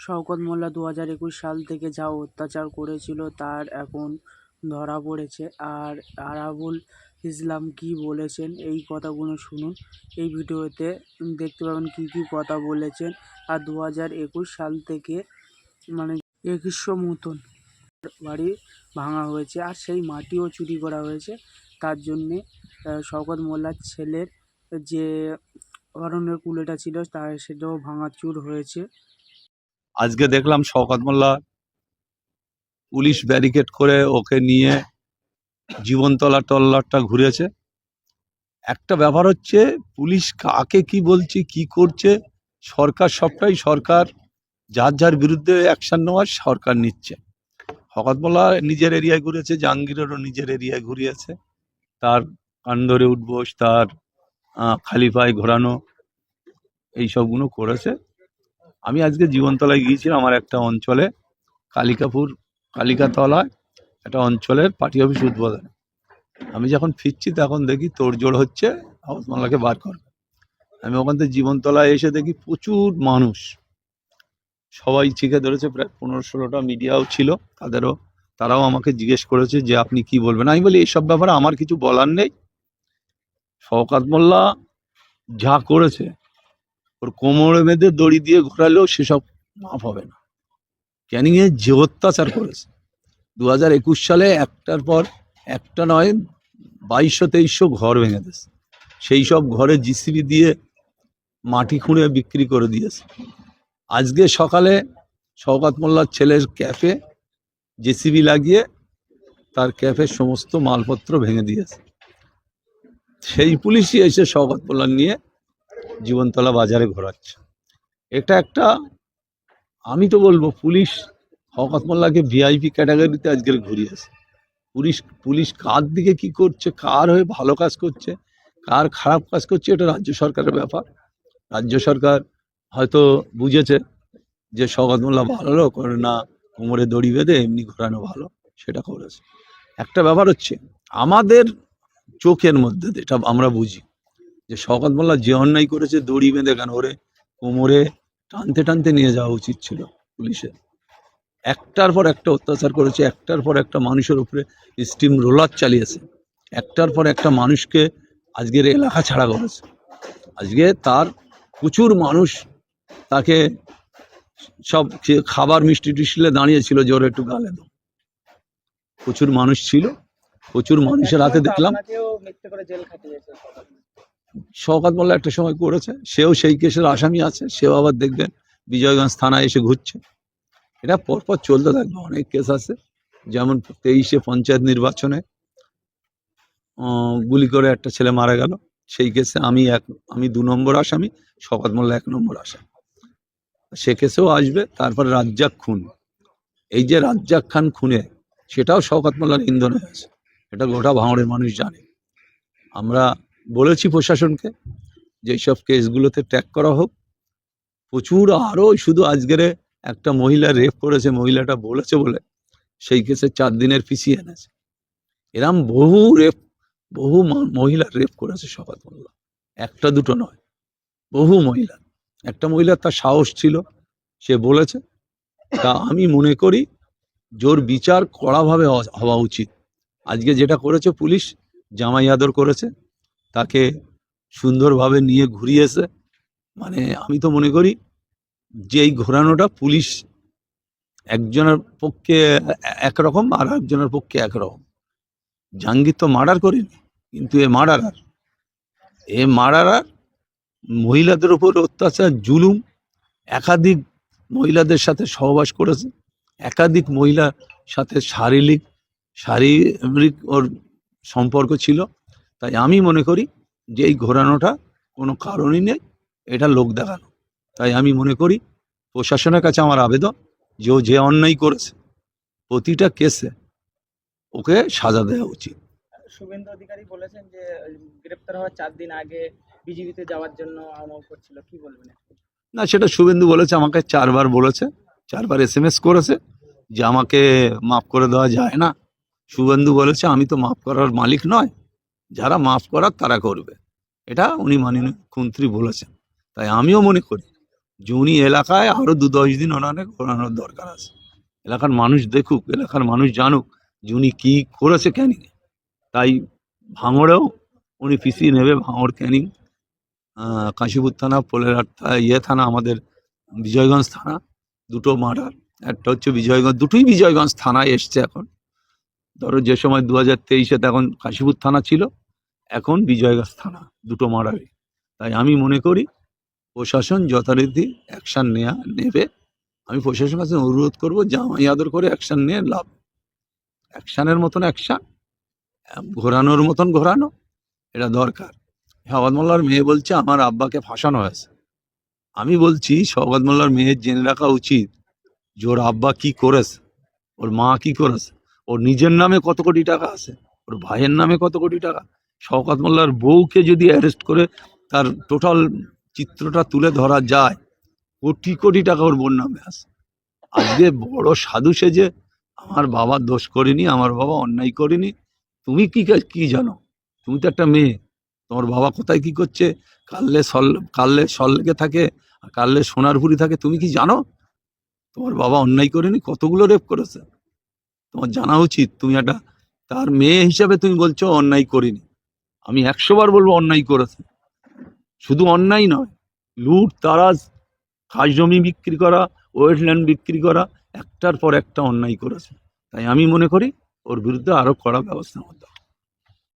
শওকত মোল্লা 2021 সাল থেকে যা অত্যাচার করেছিল তার এখন ধরা পড়েছে। আর আরাবুল ইসলাম কি বলেছেন এই কথাগুলো শুনুন। এই ভিডিওতে দেখতে পাবেন কি কি কথা বলেছেন। আর 2021 সাল থেকে মানে 2100 মতন বাড়ি ভাঙা হয়েছে আর সেই মাটিও চুরি করা হয়েছে। তার জন্যে শওকত মোল্লার ছেলের যে অরণ্যের কুলেটা ছিল সেটাও ভাঙাচুর হয়েছে। আজকে দেখলাম শওকত মোল্লা পুলিশ ব্যারিকেড করে ওকে নিয়ে জীবনতলা টল্লাটটা ঘুরেছে। একটা ব্যাপার হচ্ছে, পুলিশ কাকে কি বলছে কি করছে, সরকার যার যার বিরুদ্ধে অ্যাকশন নেওয়ার সরকার নিচ্ছে। শওকত মোল্লা নিজের এরিয়ায় ঘুরেছে, জাহাঙ্গীরেরও নিজের এরিয়ায় ঘুরিয়েছে, তার কান ধরে উঠবোস, তার খালি পায়ে ঘোরানো, এইসবগুলো করেছে। আমি আজকে জীবনতলায় গিয়েছিলাম, আমার একটা অঞ্চলে কালিকাতলায় একটা অঞ্চলের পার্টি অফিস উদ্বোধনে। আমি যখন ফিরছি তখন দেখি তোড়জোড় হচ্ছে, শওকত মোল্লাকে বার করবে। আমি ওখান থেকে জীবনতলায় এসে দেখি প্রচুর মানুষ, সবাই চিকে ধরেছে, প্রায় 15-16টা মিডিয়াও ছিল, তারাও আমাকে জিজ্ঞেস করেছে যে আপনি কি বলবেন। আমি বলি এইসব ব্যাপারে আমার কিছু বলার নেই। শওকত মোল্লা যা করেছে, ওর কোমরে বেঁধে দড়ি দিয়ে ঘোরালেও সেসব মাফ হবে না। ক্যানিংয়ে যে অত্যাচার করেছে 2021 সালে একটার পর একটা নয় 2200-2300 ঘর ভেঙে দিয়েছে। সেই সব ঘরে জিসিবি দিয়ে মাটি খুঁড়ে বিক্রি করে দিয়েছে। আজকে সকালে শওকত মোল্লার ছেলের ক্যাফে জেসিবি লাগিয়ে তার ক্যাফের সমস্ত মালপত্র ভেঙে দিয়েছে। সেই পুলিশই এসে শওকত মোল্লা নিয়ে জীবনতলা বাজারে ঘোরাচ্ছে। এটা একটা, আমি তো বলবো পুলিশ শওকত মোল্লাকে ভিআইপি ক্যাটাগরিতে আজকের ঘুরিয়েছে। পুলিশ কার দিকে কি করছে, কার হয়ে ভালো কাজ করছে, কার খারাপ কাজ করছে, এটা রাজ্য সরকারের ব্যাপার। রাজ্য সরকার হয়তো বুঝেছে যে শওকত মোল্লা ভালো লোক, না কোমরে দড়ি বেঁধে এমনি ঘোরানো ভালো, সেটা করেছে। একটা ব্যাপার হচ্ছে, আমাদের চোখের মধ্যে এটা আমরা বুঝি যে শওকত মোল্লা যে অন্যায় করেছে, দড়ি বেঁধে কেন, ওরে কোমরে টানতে টানতে নিয়ে যাওয়া উচিত ছিল পুলিশের। একটার পর একটা অত্যাচার করেছে, একটার পর একটা মানুষের উপরে স্টিম রোলার চালিয়েছে, একটার পর একটা মানুষকে আজকের এলাকা ছাড়া করেছে। আজকে তার প্রচুর মানুষ তাকে সব খাবার মিষ্টি টিষ্টিলে দাঁড়িয়েছিল, জোরে একটু গালে দাও। প্রচুর মানুষ ছিল, প্রচুর মানুষের হাতে দেখলাম। শওকত মোল্লা একটা সময় করেছে, সেও সেই কেসের আসামি আছে, সেও আবার দেখবেন বিজয়গঞ্জ থানায় এসে ঘুরছে। এটা পরপর চলতে থাকবে, অনেক কেস আছে। যেমন 23-এ পঞ্চায়েত নির্বাচনে গুলি করে একটা ছেলে মারা গেল, সেই কেসে আমি 2 নম্বর আসামি, শওকত মোল্লা 1 নম্বর আসামি। সে কেসেও আসবে। তারপরে রাজ্জাক খুন, এই যে রাজ্জাক খান খুনে, সেটাও শওকত মোল্লার ইন্ধন হয়েছে, এটা গোটা ভাঙড়ের মানুষ জানে। আমরা বলেছি প্রশাসনকে যে এইসব কেসগুলোতে ট্র্যাক করা হোক। প্রচুর আরো, শুধু আজকের একটা মহিলা রেপ করেছে, মহিলাটা বলেছে বলে সেই কেসে 4 দিনের পিছিয়ে এনেছে। এরম বহু মহিলার রেপ করেছে শওকত মোল্লা, একটা দুটো নয়, বহু মহিলা। একটা মহিলার তার সাহস ছিল, সে বলেছে। তা আমি মনে করি জোর বিচার কড়াভাবে হওয়া উচিত। আজকে যেটা করেছে পুলিশ, জামাই আদর করেছে, তাকে সুন্দরভাবে নিয়ে ঘুরিয়েছে। মানে আমি তো মনে করি যে এই ঘোরানোটা পুলিশ একজনের পক্ষে একরকম আর একজনের পক্ষে একরকম। জাহাঙ্গীর তো মার্ডার করেনি, কিন্তু এ মার্ডারার মহিলাদের উপর অত্যাচার, জুলুম, একাধিক মহিলাদের সাথে সহবাস করেছে, একাধিক মহিলার সাথে শারীরিক ওর সম্পর্ক ছিল। তাই আমি মনে করি যে এই ঘোরানোটা কোনো কারণই নেই, এটা লোক দেখানো। তাই আমি মনে করি প্রশাসনের কাছে আমার আবেদন যে ও যে অন্যায় করেছে প্রতিটা কেসে ওকে সাজা দেওয়া উচিত। শুভেন্দু অধিকারী বলেছেন যে গ্রেপ্তার হওয়ার 4 দিন আগে বিজেপিতে যাওয়ার জন্য আহ্বান করছিল, কি বলবেন? না, সেটা শুভেন্দু বলেছে, আমাকে 4 বার বলেছে, 4 বার SMS করেছে যে আমাকে মাফ করে দেওয়া যায় না। শুভেন্দু বলেছে আমি তো মাফ করার মালিক নয়, যারা মাফ করার তারা করবে, এটা উনি মাননীয় মুখ্যমন্ত্রী বলেছেন। তাই আমিও মনে করি জুনি এলাকায় আরো 2-10 দিন ওনাকে ঘোরানোর দরকার আছে। এলাকার মানুষ দেখুক, এলাকার মানুষ জানুক জুনি কি করেছে ক্যানিং। তাই ভাঙড়েও উনি পিছিয়ে নেবে। ভাঙড়, ক্যানিং, কাশীপুর থানা, পোলেরহাট থানা, আমাদের বিজয়গঞ্জ থানা, দুটো মার্ডার। একটা হচ্ছে বিজয়গঞ্জ, দুটোই বিজয়গঞ্জ থানায় এসছে এখন। ধরো যে সময় 2023-এ তখন কাশীপুর থানা ছিল, এখন বিজয়গঞ্জ থানা, দুটো মার্ডারে। তাই আমি মনে করি প্রশাসন যথারীতি অ্যাকশন নেবে। আমি প্রশাসনের কাছে অনুরোধ করবো জামাই আদর করে অ্যাকশন নিয়ে লাভ। অ্যাকশনের মতন অ্যাকশন, ঘোরানোর মতন ঘোরানো, এটা দরকার। শওকত মোল্লার মেয়ে বলছে আমার আব্বাকে ফাঁসানো হয়েছে। আমি বলছি শওকত মোল্লার মেয়ের জেনে রাখা উচিত যে ওর আব্বা কি করেছে, ওর মা কি করেছে, ওর নিজের নামে কত কোটি টাকা আছে, ওর ভাইয়ের নামে কত কোটি টাকা। শওকত মোল্লার বউকে যদি অ্যারেস্ট করে তার টোটাল চিত্রটা তুলে ধরা যায়, কোটি কোটি টাকা ওর বোন নামে আছে। আজকে বড় সাধু সেজে আমার বাবা দোষ করেনি, আমার বাবা অন্যায় করেনি, তুমি কি জানো? তুমি তো একটা মেয়ে, তোমার বাবা কোথায় কি করছে, কাললে সল্লেকে থাকে, আর কাললে সোনারপুরি থাকে, তুমি কি জানো? তোমার বাবা অন্যায় করেনি, কতগুলো রেপ করেছে, তোমার জানা উচিত। তুমি একটা তার মেয়ে হিসাবে তুমি বলছো অন্যায় করিনি। আমি 100 বার বলবো অন্যায় করেছে। শুধু অন্যায় নয়, লুট, তারাজ, খাস জমি বিক্রি করা, ওয়েটল্যান্ড বিক্রি করা, একটার পর একটা অন্যায় করেছে। তাই আমি মনে করি ওর বিরুদ্ধে আরো কড়া ব্যবস্থা হতে হবে।